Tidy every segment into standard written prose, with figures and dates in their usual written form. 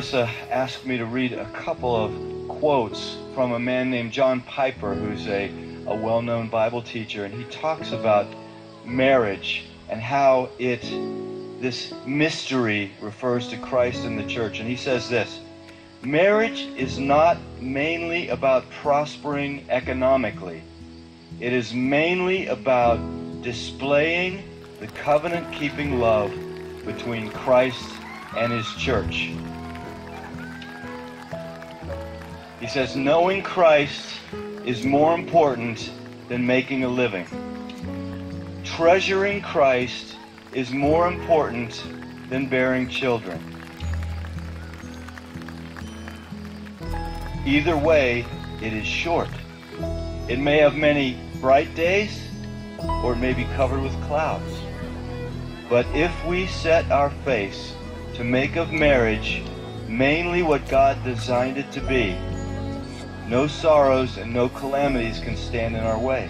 Larissa asked me to read a couple of quotes from a man named John Piper, who's a well-known Bible teacher, and he talks about marriage and how this mystery refers to Christ and the church. And he says this: marriage is not mainly about prospering economically. It is mainly about displaying the covenant-keeping love between Christ and his church. He says, knowing Christ is more important than making a living. Treasuring Christ is more important than bearing children. Either way, it is short. It may have many bright days, or it may be covered with clouds. But if we set our face to make of marriage mainly what God designed it to be, no sorrows and no calamities can stand in our way.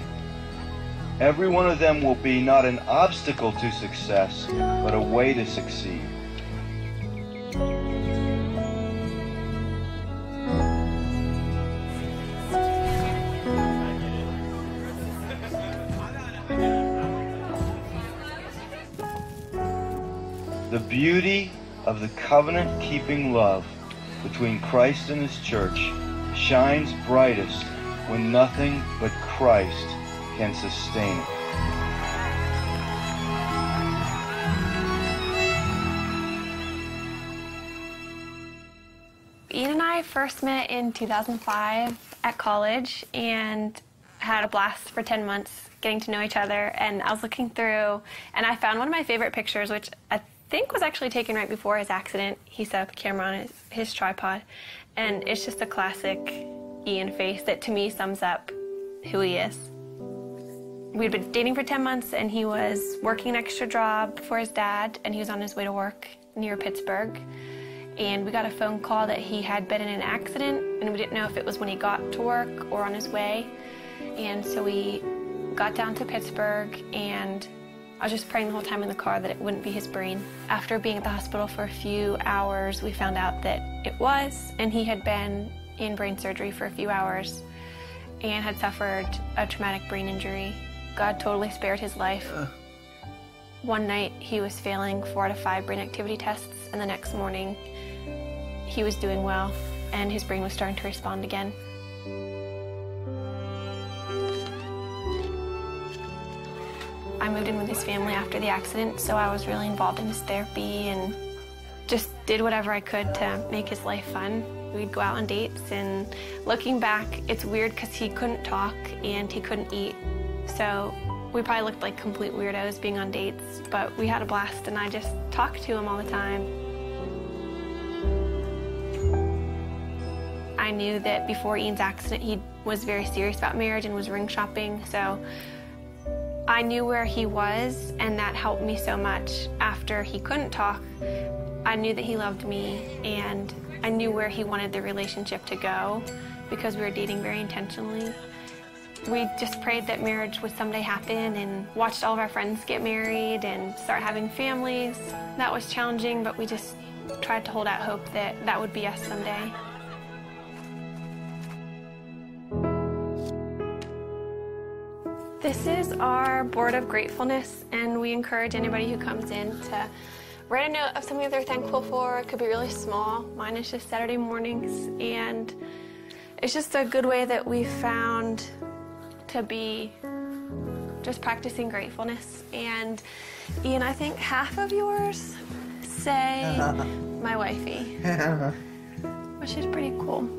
Every one of them will be not an obstacle to success, but a way to succeed. The beauty of the covenant-keeping love between Christ and his church shines brightest when nothing but Christ can sustain it. Ian and I first met in 2005 at college and had a blast for 10 months getting to know each other. And I was looking through and I found one of my favorite pictures, which I think was actually taken right before his accident. He set up the camera on his tripod, and it's just a classic Ian face that to me sums up who he is. We'd been dating for 10 months and he was working an extra job for his dad, and he was on his way to work near Pittsburgh. And we got a phone call that he had been in an accident, and we didn't know if it was when he got to work or on his way. And so we got down to Pittsburgh, and I was just praying the whole time in the car that it wouldn't be his brain. After being at the hospital for a few hours, we found out that it was, and he had been in brain surgery for a few hours and had suffered a traumatic brain injury. God totally spared his life. One night he was failing 4 out of 5 brain activity tests, and the next morning he was doing well and his brain was starting to respond again. I moved in with his family after the accident, so I was really involved in his therapy and just did whatever I could to make his life fun. We'd go out on dates, and looking back, it's weird because he couldn't talk and he couldn't eat. So we probably looked like complete weirdos being on dates, but we had a blast, and I just talked to him all the time. I knew that before Ian's accident, he was very serious about marriage and was ring shopping, so I knew where he was, and that helped me so much. After he couldn't talk, I knew that he loved me, and I knew where he wanted the relationship to go because we were dating very intentionally. We just prayed that marriage would someday happen and watched all of our friends get married and start having families. That was challenging, but we just tried to hold out hope that that would be us someday. This is our board of gratefulness, and we encourage anybody who comes in to write a note of something that they're thankful for. It could be really small. Mine is just Saturday mornings, and it's just a good way that we've found to be just practicing gratefulness. And Ian, I think half of yours say my wifey, which is pretty cool.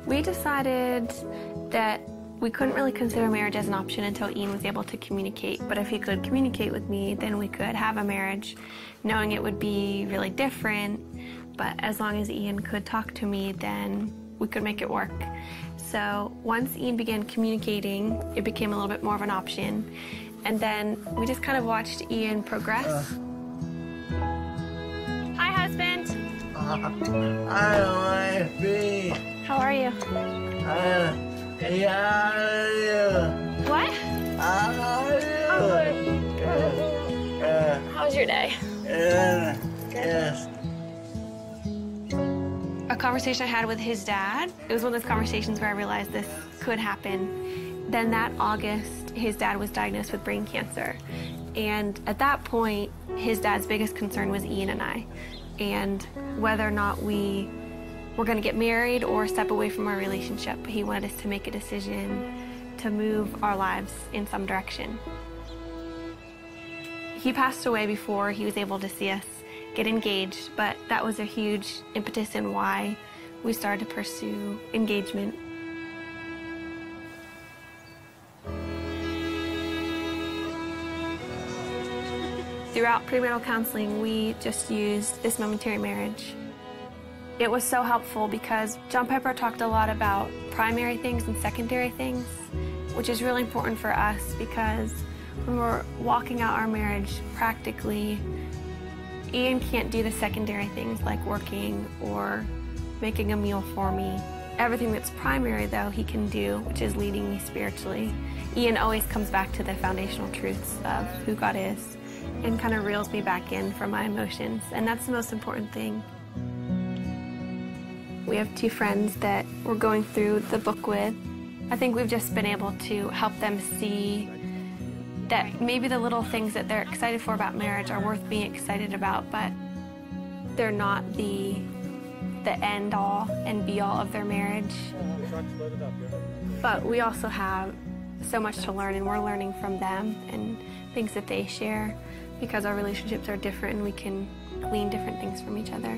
We decided that we couldn't really consider marriage as an option until Ian was able to communicate. But if he could communicate with me, then we could have a marriage, knowing it would be really different. But as long as Ian could talk to me, then we could make it work. So once Ian began communicating, it became a little bit more of an option. And then we just kind of watched Ian progress. Hi, husband. Hi, wifey. How are you? Yeah. What? How are you? How was your day? Yes. A conversation I had with his dad, it was one of those conversations where I realized this could happen. Then that August, his dad was diagnosed with brain cancer. And at that point, his dad's biggest concern was Ian and I, and whether or not we were going to get married or step away from our relationship. He wanted us to make a decision to move our lives in some direction. He passed away before he was able to see us get engaged, but that was a huge impetus in why we started to pursue engagement. Throughout premarital counseling, we just used this momentary marriage. It was so helpful because John Piper talked a lot about primary things and secondary things, which is really important for us because when we're walking out our marriage practically, Ian can't do the secondary things like working or making a meal for me. Everything that's primary, though, he can do, which is leading me spiritually. Ian always comes back to the foundational truths of who God is and kind of reels me back in from my emotions, and that's the most important thing. We have two friends that we're going through the book with. I think we've just been able to help them see that maybe the little things that they're excited for about marriage are worth being excited about, but they're not the end all and be all of their marriage. But we also have so much to learn, and we're learning from them and things that they share because our relationships are different and we can glean different things from each other.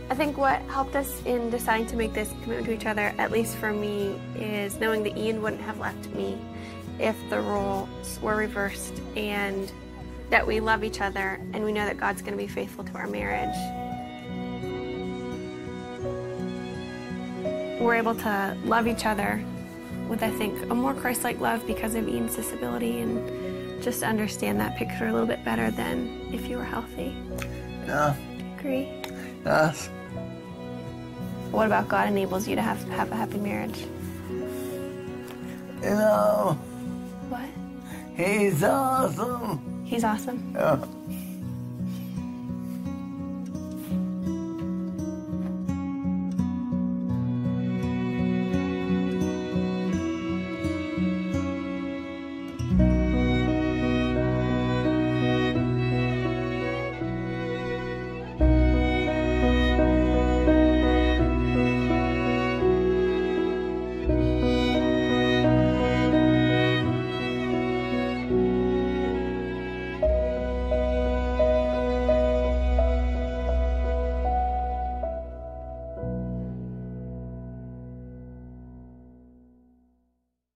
I think what helped us in deciding to make this commitment to each other, at least for me, is knowing that Ian wouldn't have left me if the roles were reversed, and that we love each other and we know that God's going to be faithful to our marriage. We're able to love each other with, I think, a more Christ-like love because of Ian's disability, and just understand that picture a little bit better than if you were healthy. Yeah. Do you agree? Yes. What about God enables you to have a happy marriage? You know, What? he's awesome. He's awesome. Yeah.